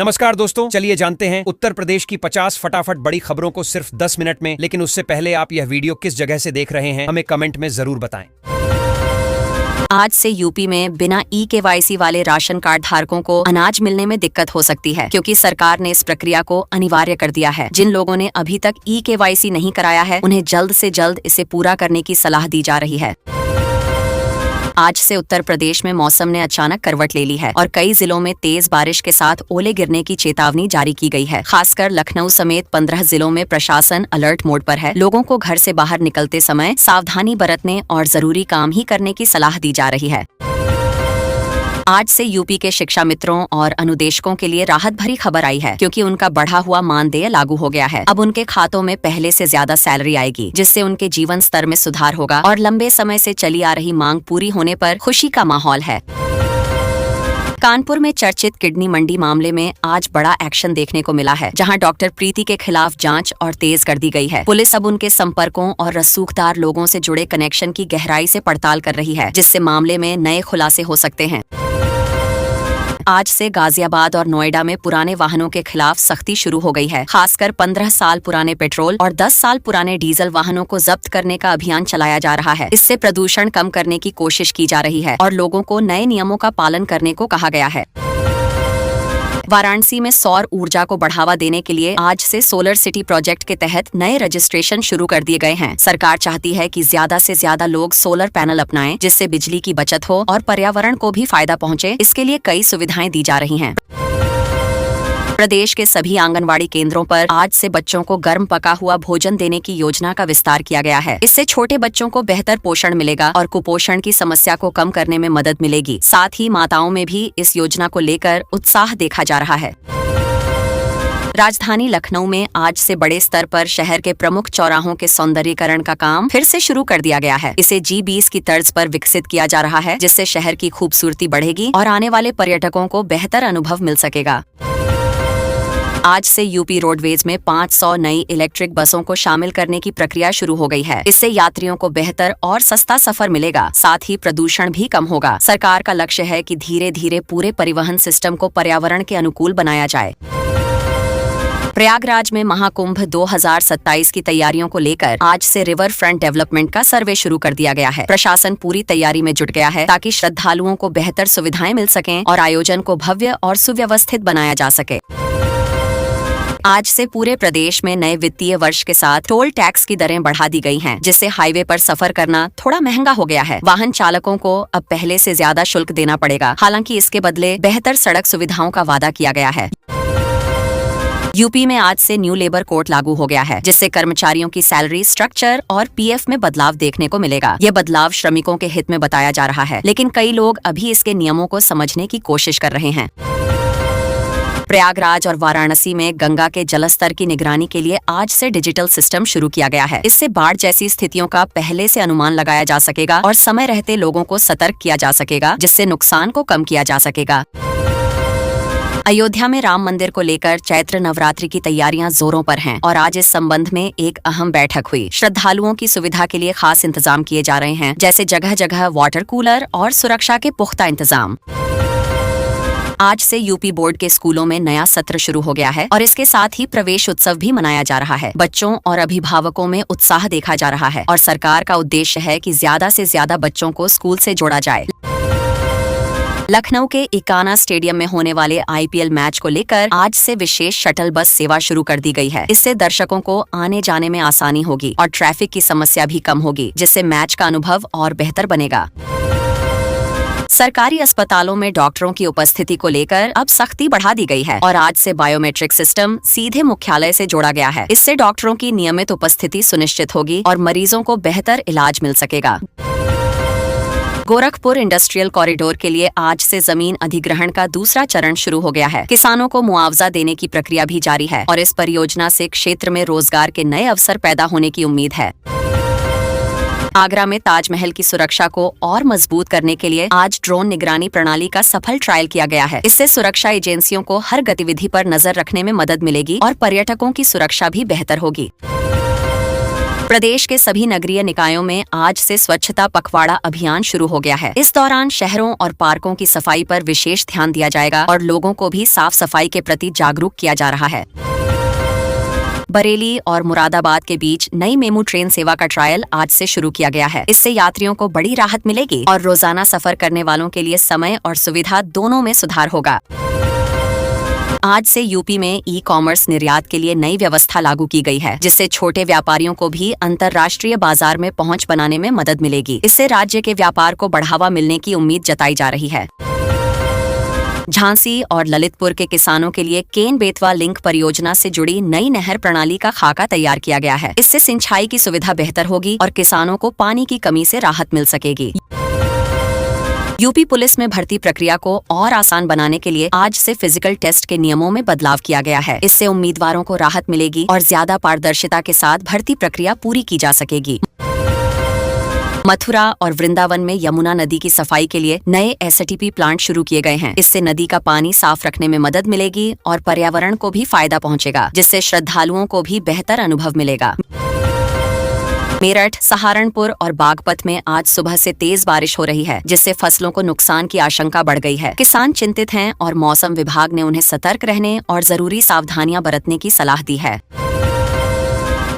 नमस्कार दोस्तों, चलिए जानते हैं उत्तर प्रदेश की 50 फटाफट बड़ी खबरों को सिर्फ 10 मिनट में। लेकिन उससे पहले आप यह वीडियो किस जगह से देख रहे हैं हमें कमेंट में जरूर बताएं। आज से यूपी में बिना ई-केवाईसी वाले राशन कार्ड धारकों को अनाज मिलने में दिक्कत हो सकती है, क्योंकि सरकार ने इस प्रक्रिया को अनिवार्य कर दिया है। जिन लोगों ने अभी तक ई-केवाईसी नहीं कराया है, उन्हें जल्द से जल्द इसे पूरा करने की सलाह दी जा रही है। आज से उत्तर प्रदेश में मौसम ने अचानक करवट ले ली है और कई जिलों में तेज बारिश के साथ ओले गिरने की चेतावनी जारी की गई है। खासकर लखनऊ समेत 15 जिलों में प्रशासन अलर्ट मोड पर है। लोगों को घर से बाहर निकलते समय सावधानी बरतने और जरूरी काम ही करने की सलाह दी जा रही है। आज से यूपी के शिक्षा मित्रों और अनुदेशकों के लिए राहत भरी खबर आई है, क्योंकि उनका बढ़ा हुआ मानदेय लागू हो गया है। अब उनके खातों में पहले से ज्यादा सैलरी आएगी, जिससे उनके जीवन स्तर में सुधार होगा और लंबे समय से चली आ रही मांग पूरी होने पर खुशी का माहौल है। कानपुर में चर्चित किडनी मंडी मामले में आज बड़ा एक्शन देखने को मिला है, जहां डॉक्टर प्रीति के खिलाफ जांच और तेज कर दी गई है। पुलिस अब उनके संपर्कों और रसूखदार लोगों से जुड़े कनेक्शन की गहराई से पड़ताल कर रही है, जिससे मामले में नए खुलासे हो सकते हैं। आज से गाजियाबाद और नोएडा में पुराने वाहनों के खिलाफ सख्ती शुरू हो गई है। खासकर 15 साल पुराने पेट्रोल और 10 साल पुराने डीजल वाहनों को जब्त करने का अभियान चलाया जा रहा है। इससे प्रदूषण कम करने की कोशिश की जा रही है और लोगों को नए नियमों का पालन करने को कहा गया है। वाराणसी में सौर ऊर्जा को बढ़ावा देने के लिए आज से सोलर सिटी प्रोजेक्ट के तहत नए रजिस्ट्रेशन शुरू कर दिए गए हैं। सरकार चाहती है कि ज्यादा से ज्यादा लोग सोलर पैनल अपनाएं, जिससे बिजली की बचत हो और पर्यावरण को भी फायदा पहुंचे। इसके लिए कई सुविधाएं दी जा रही हैं। प्रदेश के सभी आंगनवाड़ी केंद्रों पर आज से बच्चों को गर्म पका हुआ भोजन देने की योजना का विस्तार किया गया है। इससे छोटे बच्चों को बेहतर पोषण मिलेगा और कुपोषण की समस्या को कम करने में मदद मिलेगी। साथ ही माताओं में भी इस योजना को लेकर उत्साह देखा जा रहा है। राजधानी लखनऊ में आज से बड़े स्तर पर शहर के प्रमुख चौराहों के सौंदर्यीकरण का काम फिर से शुरू कर दिया गया है। इसे G20 की तर्ज पर विकसित किया जा रहा है, जिससे शहर की खूबसूरती बढ़ेगी और आने वाले पर्यटकों को बेहतर अनुभव मिल सकेगा। आज से यूपी रोडवेज में 500 नई इलेक्ट्रिक बसों को शामिल करने की प्रक्रिया शुरू हो गई है। इससे यात्रियों को बेहतर और सस्ता सफर मिलेगा, साथ ही प्रदूषण भी कम होगा। सरकार का लक्ष्य है कि धीरे धीरे पूरे परिवहन सिस्टम को पर्यावरण के अनुकूल बनाया जाए। प्रयागराज में महाकुंभ 2027 की तैयारियों को लेकर आज से रिवर फ्रंट डेवलपमेंट का सर्वे शुरू कर दिया गया है। प्रशासन पूरी तैयारी में जुट गया है, ताकि श्रद्धालुओं को बेहतर सुविधाएं मिल सकें और आयोजन को भव्य और सुव्यवस्थित बनाया जा सके। आज से पूरे प्रदेश में नए वित्तीय वर्ष के साथ टोल टैक्स की दरें बढ़ा दी गई हैं, जिससे हाईवे पर सफर करना थोड़ा महंगा हो गया है। वाहन चालकों को अब पहले से ज्यादा शुल्क देना पड़ेगा। हालांकि इसके बदले बेहतर सड़क सुविधाओं का वादा किया गया है। यूपी में आज से न्यू लेबर कोड लागू हो गया है, जिससे कर्मचारियों की सैलरी स्ट्रक्चर और पीएफ में बदलाव देखने को मिलेगा। ये बदलाव श्रमिकों के हित में बताया जा रहा है, लेकिन कई लोग अभी इसके नियमों को समझने की कोशिश कर रहे हैं। प्रयागराज और वाराणसी में गंगा के जलस्तर की निगरानी के लिए आज से डिजिटल सिस्टम शुरू किया गया है। इससे बाढ़ जैसी स्थितियों का पहले से अनुमान लगाया जा सकेगा और समय रहते लोगों को सतर्क किया जा सकेगा, जिससे नुकसान को कम किया जा सकेगा। अयोध्या में राम मंदिर को लेकर चैत्र नवरात्रि की तैयारियां जोरों पर हैं और आज इस संबंध में एक अहम बैठक हुई। श्रद्धालुओं की सुविधा के लिए खास इंतजाम किए जा रहे हैं, जैसे जगह जगह वाटर कूलर और सुरक्षा के पुख्ता इंतजाम। आज से यूपी बोर्ड के स्कूलों में नया सत्र शुरू हो गया है और इसके साथ ही प्रवेश उत्सव भी मनाया जा रहा है। बच्चों और अभिभावकों में उत्साह देखा जा रहा है और सरकार का उद्देश्य है कि ज्यादा से ज्यादा बच्चों को स्कूल से जोड़ा जाए। लखनऊ के इकाना स्टेडियम में होने वाले IPL मैच को लेकर आज से विशेष शटल बस सेवा शुरू कर दी गई है। इससे दर्शकों को आने जाने में आसानी होगी और ट्रैफिक की समस्या भी कम होगी, जिससे मैच का अनुभव और बेहतर बनेगा। सरकारी अस्पतालों में डॉक्टरों की उपस्थिति को लेकर अब सख्ती बढ़ा दी गई है और आज से बायोमेट्रिक सिस्टम सीधे मुख्यालय से जोड़ा गया है। इससे डॉक्टरों की नियमित उपस्थिति सुनिश्चित होगी और मरीजों को बेहतर इलाज मिल सकेगा। गोरखपुर इंडस्ट्रियल कॉरिडोर के लिए आज से जमीन अधिग्रहण का दूसरा चरण शुरू हो गया है। किसानों को मुआवजा देने की प्रक्रिया भी जारी है और इस परियोजना से क्षेत्र में रोजगार के नए अवसर पैदा होने की उम्मीद है। आगरा में ताजमहल की सुरक्षा को और मजबूत करने के लिए आज ड्रोन निगरानी प्रणाली का सफल ट्रायल किया गया है। इससे सुरक्षा एजेंसियों को हर गतिविधि पर नजर रखने में मदद मिलेगी और पर्यटकों की सुरक्षा भी बेहतर होगी। प्रदेश के सभी नगरीय निकायों में आज से स्वच्छता पखवाड़ा अभियान शुरू हो गया है। इस दौरान शहरों और पार्कों की सफाई पर विशेष ध्यान दिया जाएगा और लोगों को भी साफ सफाई के प्रति जागरूक किया जा रहा है। बरेली और मुरादाबाद के बीच नई मेमू ट्रेन सेवा का ट्रायल आज से शुरू किया गया है। इससे यात्रियों को बड़ी राहत मिलेगी और रोजाना सफर करने वालों के लिए समय और सुविधा दोनों में सुधार होगा। आज से यूपी में ई कॉमर्स निर्यात के लिए नई व्यवस्था लागू की गई है, जिससे छोटे व्यापारियों को भी अंतर्राष्ट्रीय बाजार में पहुंच बनाने में मदद मिलेगी। इससे राज्य के व्यापार को बढ़ावा मिलने की उम्मीद जताई जा रही है। झांसी और ललितपुर के किसानों के लिए केन बेतवा लिंक परियोजना से जुड़ी नई नहर प्रणाली का खाका तैयार किया गया है। इससे सिंचाई की सुविधा बेहतर होगी और किसानों को पानी की कमी से राहत मिल सकेगी। यूपी पुलिस में भर्ती प्रक्रिया को और आसान बनाने के लिए आज से फिजिकल टेस्ट के नियमों में बदलाव किया गया है। इससे उम्मीदवारों को राहत मिलेगी और ज्यादा पारदर्शिता के साथ भर्ती प्रक्रिया पूरी की जा सकेगी। मथुरा और वृंदावन में यमुना नदी की सफाई के लिए नए एसटीपी प्लांट शुरू किए गए हैं। इससे नदी का पानी साफ रखने में मदद मिलेगी और पर्यावरण को भी फायदा पहुंचेगा, जिससे श्रद्धालुओं को भी बेहतर अनुभव मिलेगा। मेरठ, सहारनपुर और बागपत में आज सुबह से तेज बारिश हो रही है, जिससे फसलों को नुकसान की आशंका बढ़ गई है। किसान चिंतित हैं और मौसम विभाग ने उन्हें सतर्क रहने और जरूरी सावधानियां बरतने की सलाह दी है।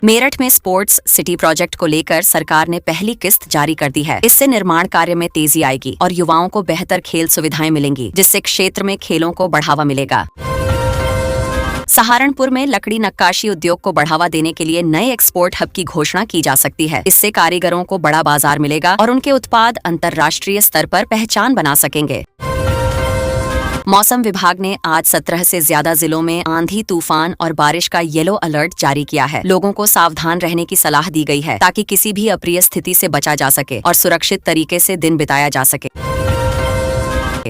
मेरठ में स्पोर्ट्स सिटी प्रोजेक्ट को लेकर सरकार ने पहली किस्त जारी कर दी है। इससे निर्माण कार्य में तेजी आएगी और युवाओं को बेहतर खेल सुविधाएं मिलेंगी, जिससे क्षेत्र में खेलों को बढ़ावा मिलेगा। सहारनपुर में लकड़ी नक्काशी उद्योग को बढ़ावा देने के लिए नए एक्सपोर्ट हब की घोषणा की जा सकती है। इससे कारीगरों को बड़ा बाजार मिलेगा और उनके उत्पाद अंतर्राष्ट्रीय स्तर पर पहचान बना सकेंगे। मौसम विभाग ने आज 17 से ज्यादा जिलों में आंधी, तूफान और बारिश का येलो अलर्ट जारी किया है। लोगों को सावधान रहने की सलाह दी गई है, ताकि किसी भी अप्रिय स्थिति से बचा जा सके और सुरक्षित तरीके से दिन बिताया जा सके।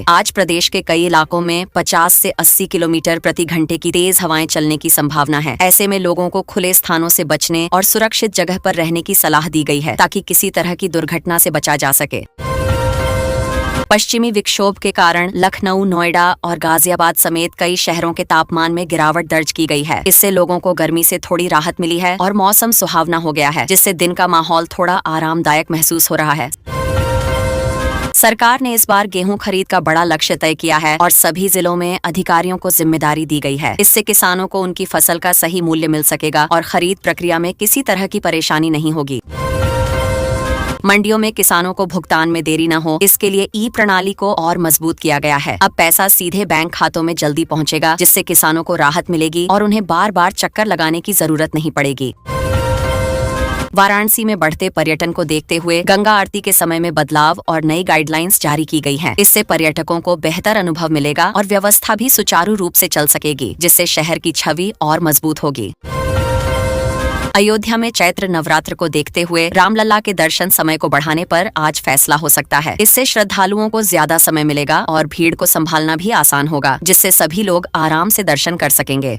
आज प्रदेश के कई इलाकों में 50 से 80 किलोमीटर प्रति घंटे की तेज हवाएं चलने की संभावना है। ऐसे में लोगों को खुले स्थानों से बचने और सुरक्षित जगह पर रहने की सलाह दी गई है, ताकि किसी तरह की दुर्घटना से बचा जा सके। पश्चिमी विक्षोभ के कारण लखनऊ, नोएडा और गाजियाबाद समेत कई शहरों के तापमान में गिरावट दर्ज की गई है। इससे लोगों को गर्मी से थोड़ी राहत मिली है और मौसम सुहावना हो गया है, जिससे दिन का माहौल थोड़ा आरामदायक महसूस हो रहा है। सरकार ने इस बार गेहूं खरीद का बड़ा लक्ष्य तय किया है और सभी जिलों में अधिकारियों को जिम्मेदारी दी गई है। इससे किसानों को उनकी फसल का सही मूल्य मिल सकेगा और खरीद प्रक्रिया में किसी तरह की परेशानी नहीं होगी। मंडियों में किसानों को भुगतान में देरी न हो, इसके लिए ई प्रणाली को और मजबूत किया गया है। अब पैसा सीधे बैंक खातों में जल्दी पहुंचेगा, जिससे किसानों को राहत मिलेगी और उन्हें बार बार चक्कर लगाने की जरूरत नहीं पड़ेगी। वाराणसी में बढ़ते पर्यटन को देखते हुए गंगा आरती के समय में बदलाव और नई गाइडलाइंस जारी की गई हैं। इससे पर्यटकों को बेहतर अनुभव मिलेगा और व्यवस्था भी सुचारू रूप से चल सकेगी, जिससे शहर की छवि और मजबूत होगी। अयोध्या में चैत्र नवरात्र को देखते हुए रामलला के दर्शन समय को बढ़ाने पर आज फैसला हो सकता है। इससे श्रद्धालुओं को ज्यादा समय मिलेगा और भीड़ को संभालना भी आसान होगा, जिससे सभी लोग आराम से दर्शन कर सकेंगे।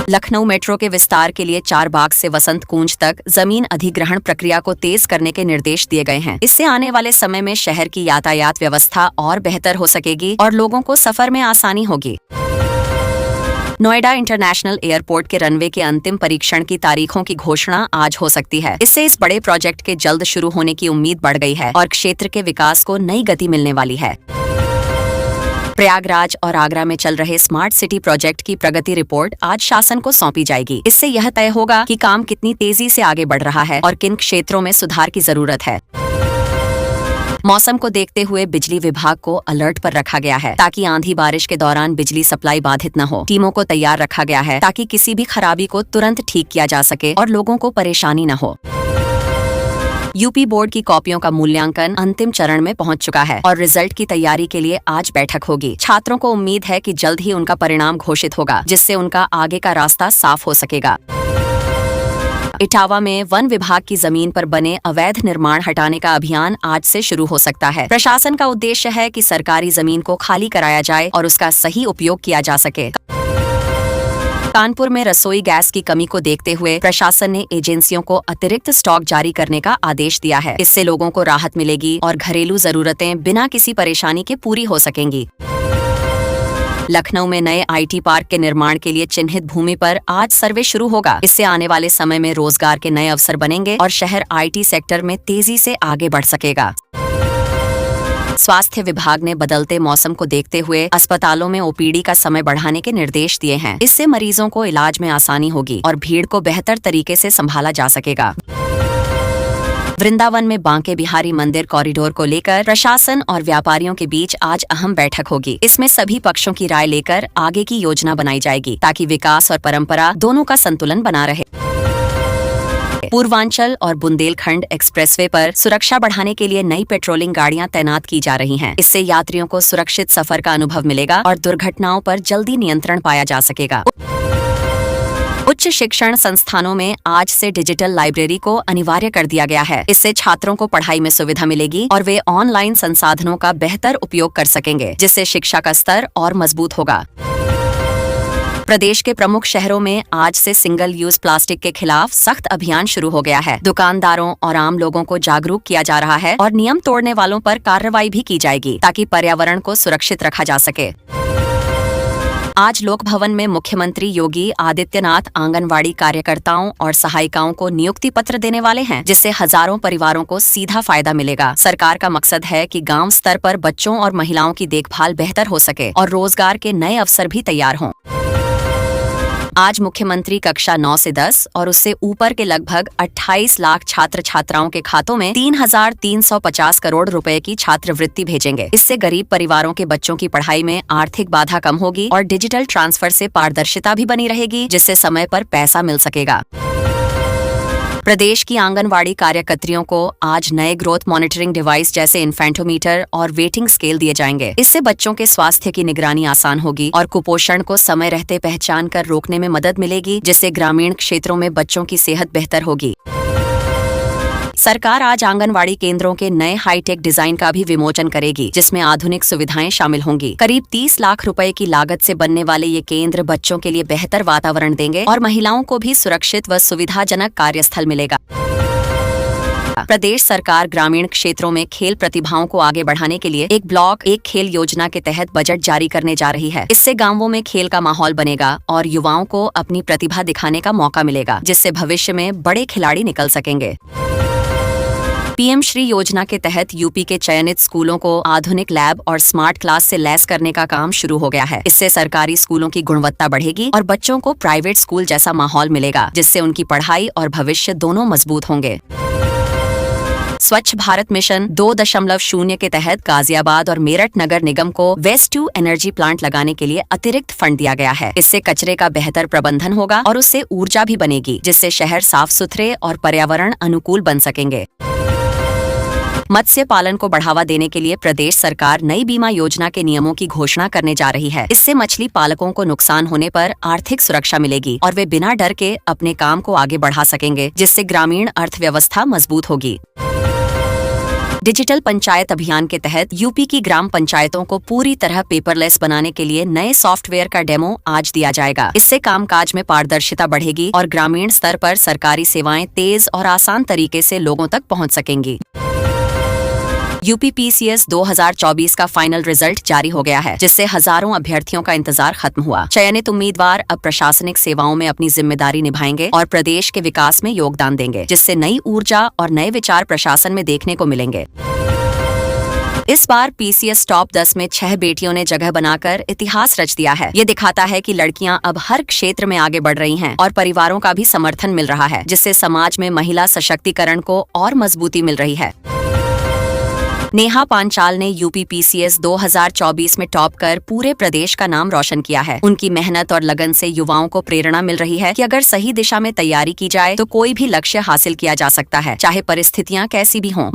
लखनऊ मेट्रो के विस्तार के लिए चारबाग से वसंत कुंज तक जमीन अधिग्रहण प्रक्रिया को तेज करने के निर्देश दिए गए हैं। इससे आने वाले समय में शहर की यातायात व्यवस्था और बेहतर हो सकेगी और लोगों को सफर में आसानी होगी। नोएडा इंटरनेशनल एयरपोर्ट के रनवे के अंतिम परीक्षण की तारीखों की घोषणा आज हो सकती है। इससे इस बड़े प्रोजेक्ट के जल्द शुरू होने की उम्मीद बढ़ गई है और क्षेत्र के विकास को नई गति मिलने वाली है। प्रयागराज और आगरा में चल रहे स्मार्ट सिटी प्रोजेक्ट की प्रगति रिपोर्ट आज शासन को सौंपी जाएगी। इससे यह तय होगा कि काम कितनी तेजी से आगे बढ़ रहा है और किन क्षेत्रों में सुधार की जरूरत है। मौसम को देखते हुए बिजली विभाग को अलर्ट पर रखा गया है, ताकि आंधी बारिश के दौरान बिजली सप्लाई बाधित न हो। टीमों को तैयार रखा गया है ताकि किसी भी खराबी को तुरंत ठीक किया जा सके और लोगों को परेशानी न हो। यूपी बोर्ड की कॉपियों का मूल्यांकन अंतिम चरण में पहुंच चुका है और रिजल्ट की तैयारी के लिए आज बैठक होगी। छात्रों को उम्मीद है कि जल्द ही उनका परिणाम घोषित होगा, जिससे उनका आगे का रास्ता साफ हो सकेगा। इटावा में वन विभाग की जमीन पर बने अवैध निर्माण हटाने का अभियान आज से शुरू हो सकता है। प्रशासन का उद्देश्य है कि सरकारी जमीन को खाली कराया जाए और उसका सही उपयोग किया जा सके। कानपुर में रसोई गैस की कमी को देखते हुए प्रशासन ने एजेंसियों को अतिरिक्त स्टॉक जारी करने का आदेश दिया है। इससे लोगों को राहत मिलेगी और घरेलू जरूरतें बिना किसी परेशानी के पूरी हो सकेंगी। लखनऊ में नए IT पार्क के निर्माण के लिए चिन्हित भूमि पर आज सर्वे शुरू होगा। इससे आने वाले समय में रोजगार के नए अवसर बनेंगे और शहर IT सेक्टर में तेजी से आगे बढ़ सकेगा। स्वास्थ्य विभाग ने बदलते मौसम को देखते हुए अस्पतालों में OPD का समय बढ़ाने के निर्देश दिए हैं। इससे मरीजों को इलाज में आसानी होगी और भीड़ को बेहतर तरीके से संभाला जा सकेगा। वृंदावन में बांके बिहारी मंदिर कॉरिडोर को लेकर प्रशासन और व्यापारियों के बीच आज अहम बैठक होगी। इसमें सभी पक्षों की राय लेकर आगे की योजना बनाई जाएगी ताकि विकास और परंपरा दोनों का संतुलन बना रहे। पूर्वांचल और बुंदेलखंड एक्सप्रेसवे पर सुरक्षा बढ़ाने के लिए नई पेट्रोलिंग गाड़ियां तैनात की जा रही हैं। इससे यात्रियों को सुरक्षित सफर का अनुभव मिलेगा और दुर्घटनाओं पर जल्दी नियंत्रण पाया जा सकेगा। उच्च शिक्षण संस्थानों में आज से डिजिटल लाइब्रेरी को अनिवार्य कर दिया गया है। इससे छात्रों को पढ़ाई में सुविधा मिलेगी और वे ऑनलाइन संसाधनों का बेहतर उपयोग कर सकेंगे, जिससे शिक्षा का स्तर और मजबूत होगा। प्रदेश के प्रमुख शहरों में आज से सिंगल यूज प्लास्टिक के खिलाफ सख्त अभियान शुरू हो गया है। दुकानदारों और आम लोगों को जागरूक किया जा रहा है और नियम तोड़ने वालों पर कार्रवाई भी की जाएगी ताकि पर्यावरण को सुरक्षित रखा जा सके। आज लोक भवन में मुख्यमंत्री योगी आदित्यनाथ आंगनवाड़ी कार्यकर्ताओं और सहायिकाओं को नियुक्ति पत्र देने वाले हैं, जिससे हजारों परिवारों को सीधा फायदा मिलेगा। सरकार का मकसद है कि गांव स्तर पर बच्चों और महिलाओं की देखभाल बेहतर हो सके और रोजगार के नए अवसर भी तैयार हों। आज मुख्यमंत्री कक्षा 9 से 10 और उससे ऊपर के लगभग 28 लाख छात्र छात्राओं के खातों में 3,350 करोड़ रुपए की छात्रवृत्ति भेजेंगे। इससे गरीब परिवारों के बच्चों की पढ़ाई में आर्थिक बाधा कम होगी और डिजिटल ट्रांसफर से पारदर्शिता भी बनी रहेगी, जिससे समय पर पैसा मिल सकेगा। प्रदेश की आंगनवाड़ी कार्यकर्तियों को आज नए ग्रोथ मॉनिटरिंग डिवाइस जैसे इन्फेंटोमीटर और वेटिंग स्केल दिए जाएंगे। इससे बच्चों के स्वास्थ्य की निगरानी आसान होगी और कुपोषण को समय रहते पहचान कर रोकने में मदद मिलेगी, जिससे ग्रामीण क्षेत्रों में बच्चों की सेहत बेहतर होगी। सरकार आज आंगनवाड़ी केंद्रों के नए हाईटेक डिजाइन का भी विमोचन करेगी, जिसमें आधुनिक सुविधाएं शामिल होंगी। करीब 30 लाख रुपए की लागत से बनने वाले ये केंद्र बच्चों के लिए बेहतर वातावरण देंगे और महिलाओं को भी सुरक्षित व सुविधाजनक कार्यस्थल मिलेगा। प्रदेश सरकार ग्रामीण क्षेत्रों में खेल प्रतिभाओं को आगे बढ़ाने के लिए एक ब्लॉक एक खेल योजना के तहत बजट जारी करने जा रही है। इससे गांवों में खेल का माहौल बनेगा और युवाओं को अपनी प्रतिभा दिखाने का मौका मिलेगा, जिससे भविष्य में बड़े खिलाड़ी निकल सकेंगे। PM श्री योजना के तहत यूपी के चयनित स्कूलों को आधुनिक लैब और स्मार्ट क्लास से लैस करने का काम शुरू हो गया है। इससे सरकारी स्कूलों की गुणवत्ता बढ़ेगी और बच्चों को प्राइवेट स्कूल जैसा माहौल मिलेगा, जिससे उनकी पढ़ाई और भविष्य दोनों मजबूत होंगे। स्वच्छ भारत मिशन 2.0 के तहत गाजियाबाद और मेरठ नगर निगम को वेस्ट टू एनर्जी प्लांट लगाने के लिए अतिरिक्त फंड दिया गया है। इससे कचरे का बेहतर प्रबंधन होगा और उससे ऊर्जा भी बनेगी, जिससे शहर साफ सुथरे और पर्यावरण अनुकूल बन सकेंगे। मत्स्य पालन को बढ़ावा देने के लिए प्रदेश सरकार नई बीमा योजना के नियमों की घोषणा करने जा रही है। इससे मछली पालकों को नुकसान होने पर आर्थिक सुरक्षा मिलेगी और वे बिना डर के अपने काम को आगे बढ़ा सकेंगे, जिससे ग्रामीण अर्थव्यवस्था मजबूत होगी। डिजिटल पंचायत अभियान के तहत यूपी की ग्राम पंचायतों को पूरी तरह पेपरलेस बनाने के लिए नए सॉफ्टवेयर का डेमो आज दिया जाएगा। इससे कामकाज में पारदर्शिता बढ़ेगी और ग्रामीण स्तर पर सरकारी सेवाएं तेज और आसान तरीके से लोगों तक पहुंच सकेंगी। यूपी PCS 2024 का फाइनल रिजल्ट जारी हो गया है, जिससे हजारों अभ्यर्थियों का इंतजार खत्म हुआ। चयनित उम्मीदवार अब प्रशासनिक सेवाओं में अपनी जिम्मेदारी निभाएंगे और प्रदेश के विकास में योगदान देंगे, जिससे नई ऊर्जा और नए विचार प्रशासन में देखने को मिलेंगे। इस बार PCS टॉप 10 में 6 बेटियों ने जगह बनाकर इतिहास रच दिया है। ये दिखाता है कि लड़कियां अब हर क्षेत्र में आगे बढ़ रही हैं और परिवारों का भी समर्थन मिल रहा है, जिससे समाज में महिला सशक्तिकरण को और मजबूती मिल रही है। नेहा पांचाल ने यूपी PCS 2024 में टॉप कर पूरे प्रदेश का नाम रोशन किया है। उनकी मेहनत और लगन से युवाओं को प्रेरणा मिल रही है कि अगर सही दिशा में तैयारी की जाए तो कोई भी लक्ष्य हासिल किया जा सकता है, चाहे परिस्थितियां कैसी भी हों।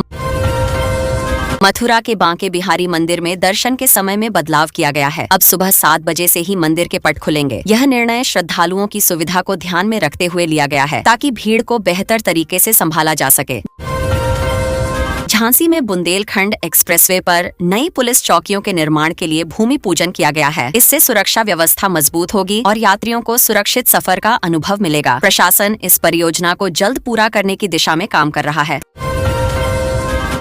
मथुरा के बांके बिहारी मंदिर में दर्शन के समय में बदलाव किया गया है। अब सुबह 7 बजे से ही मंदिर के पट खुलेंगे। यह निर्णय श्रद्धालुओं की सुविधा को ध्यान में रखते हुए लिया गया है, ताकि भीड़ को बेहतर तरीके से संभाला जा सके। झांसी में बुंदेलखंड एक्सप्रेसवे पर नई पुलिस चौकियों के निर्माण के लिए भूमि पूजन किया गया है। इससे सुरक्षा व्यवस्था मजबूत होगी और यात्रियों को सुरक्षित सफर का अनुभव मिलेगा। प्रशासन इस परियोजना को जल्द पूरा करने की दिशा में काम कर रहा है।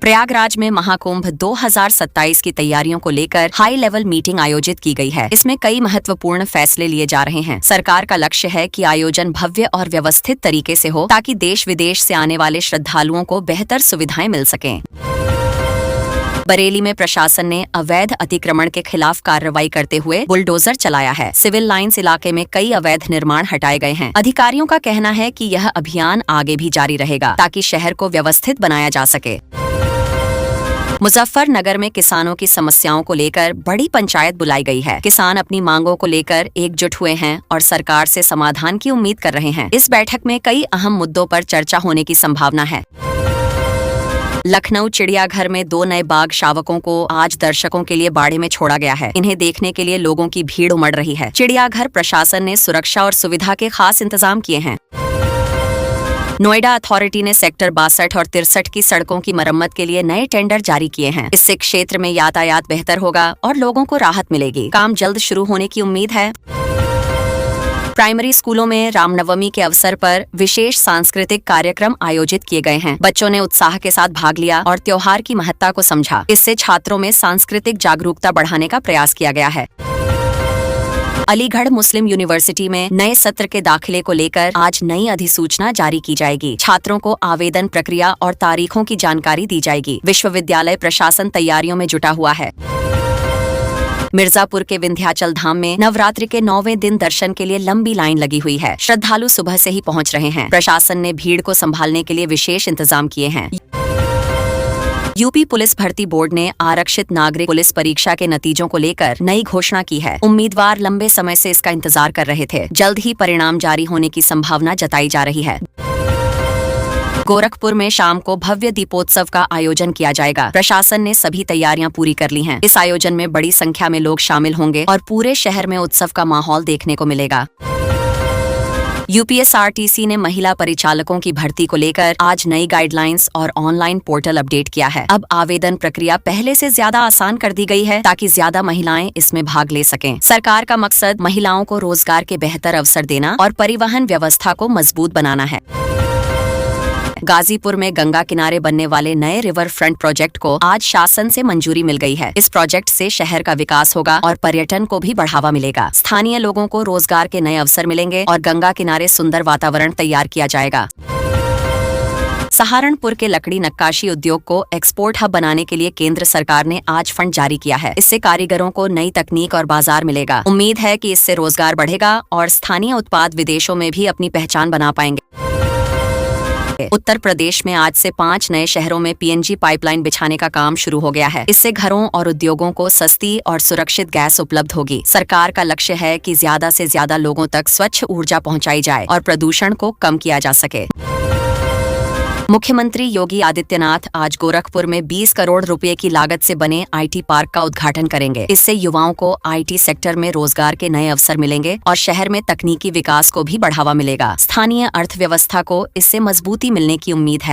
प्रयागराज में महाकुंभ 2027 की तैयारियों को लेकर हाई लेवल मीटिंग आयोजित की गई है। इसमें कई महत्वपूर्ण फैसले लिए जा रहे हैं। सरकार का लक्ष्य है कि आयोजन भव्य और व्यवस्थित तरीके से हो ताकि देश विदेश से आने वाले श्रद्धालुओं को बेहतर सुविधाएं मिल सकें। बरेली में प्रशासन ने अवैध अतिक्रमण के खिलाफ कार्रवाई करते हुए बुलडोजर चलाया है। सिविल लाइंस इलाके में कई अवैध निर्माण हटाए गए हैं। अधिकारियों का कहना है कि यह अभियान आगे भी जारी रहेगा ताकि शहर को व्यवस्थित बनाया जा सके। मुजफ्फरनगर में किसानों की समस्याओं को लेकर बड़ी पंचायत बुलाई गई है। किसान अपनी मांगों को लेकर एकजुट हुए हैं और सरकार से समाधान की उम्मीद कर रहे हैं। इस बैठक में कई अहम मुद्दों पर चर्चा होने की संभावना है। लखनऊ चिड़ियाघर में 2 नए बाघ शावकों को आज दर्शकों के लिए बाड़े में छोड़ा गया है। इन्हें देखने के लिए लोगों की भीड़ उमड़ रही है। चिड़ियाघर प्रशासन ने सुरक्षा और सुविधा के खास इंतजाम किए हैं। नोएडा अथॉरिटी ने सेक्टर 62 और 63 की सड़कों की मरम्मत के लिए नए टेंडर जारी किए हैं। इससे क्षेत्र में यातायात बेहतर होगा और लोगों को राहत मिलेगी। काम जल्द शुरू होने की उम्मीद है। प्राइमरी स्कूलों में रामनवमी के अवसर पर विशेष सांस्कृतिक कार्यक्रम आयोजित किए गए हैं। बच्चों ने उत्साह के साथ भाग लिया और त्योहार की महत्ता को समझा। इससे छात्रों में सांस्कृतिक जागरूकता बढ़ाने का प्रयास किया गया है। अलीगढ़ मुस्लिम यूनिवर्सिटी में नए सत्र के दाखिले को लेकर आज नई अधिसूचना जारी की जाएगी। छात्रों को आवेदन प्रक्रिया और तारीखों की जानकारी दी जाएगी। विश्वविद्यालय प्रशासन तैयारियों में जुटा हुआ है। मिर्जापुर के विंध्याचल धाम में नवरात्रि के 9वें दिन दर्शन के लिए लंबी लाइन लगी हुई है। श्रद्धालु सुबह से ही पहुंच रहे हैं। प्रशासन ने भीड़ को संभालने के लिए विशेष इंतजाम किए हैं। यूपी पुलिस भर्ती बोर्ड ने आरक्षित नागरिक पुलिस परीक्षा के नतीजों को लेकर नई घोषणा की है। उम्मीदवार लंबे समय से इसका इंतजार कर रहे थे। जल्द ही परिणाम जारी होने की संभावना जताई जा रही है। गोरखपुर में शाम को भव्य दीपोत्सव का आयोजन किया जाएगा। प्रशासन ने सभी तैयारियां पूरी कर ली हैं। इस आयोजन में बड़ी संख्या में लोग शामिल होंगे और पूरे शहर में उत्सव का माहौल देखने को मिलेगा। यूपीएसआरटीसी ने महिला परिचालकों की भर्ती को लेकर आज नई गाइडलाइंस और ऑनलाइन पोर्टल अपडेट किया है। अब आवेदन प्रक्रिया पहले से ज्यादा आसान कर दी गई है ताकि ज्यादा महिलाएं इसमें भाग ले सकें। सरकार का मकसद महिलाओं को रोजगार के बेहतर अवसर देना और परिवहन व्यवस्था को मजबूत बनाना है। गाजीपुर में गंगा किनारे बनने वाले नए रिवर फ्रंट प्रोजेक्ट को आज शासन से मंजूरी मिल गई है। इस प्रोजेक्ट से शहर का विकास होगा और पर्यटन को भी बढ़ावा मिलेगा। स्थानीय लोगों को रोजगार के नए अवसर मिलेंगे और गंगा किनारे सुंदर वातावरण तैयार किया जाएगा। सहारनपुर के लकड़ी नक्काशी उद्योग को एक्सपोर्ट हब बनाने के लिए केंद्र सरकार ने आज फंड जारी किया है। इससे कारीगरों को नई तकनीक और बाजार मिलेगा। उम्मीद है कि इससे रोजगार बढ़ेगा और स्थानीय उत्पाद विदेशों में भी अपनी पहचान बना पाएंगे। उत्तर प्रदेश में आज से 5 नए शहरों में पीएनजी पाइपलाइन बिछाने का काम शुरू हो गया है। इससे घरों और उद्योगों को सस्ती और सुरक्षित गैस उपलब्ध होगी। सरकार का लक्ष्य है कि ज्यादा से ज्यादा लोगों तक स्वच्छ ऊर्जा पहुंचाई जाए और प्रदूषण को कम किया जा सके। मुख्यमंत्री योगी आदित्यनाथ आज गोरखपुर में 20 करोड़ रुपए की लागत से बने आईटी पार्क का उद्घाटन करेंगे। इससे युवाओं को आईटी सेक्टर में रोजगार के नए अवसर मिलेंगे और शहर में तकनीकी विकास को भी बढ़ावा मिलेगा। स्थानीय अर्थव्यवस्था को इससे मजबूती मिलने की उम्मीद है।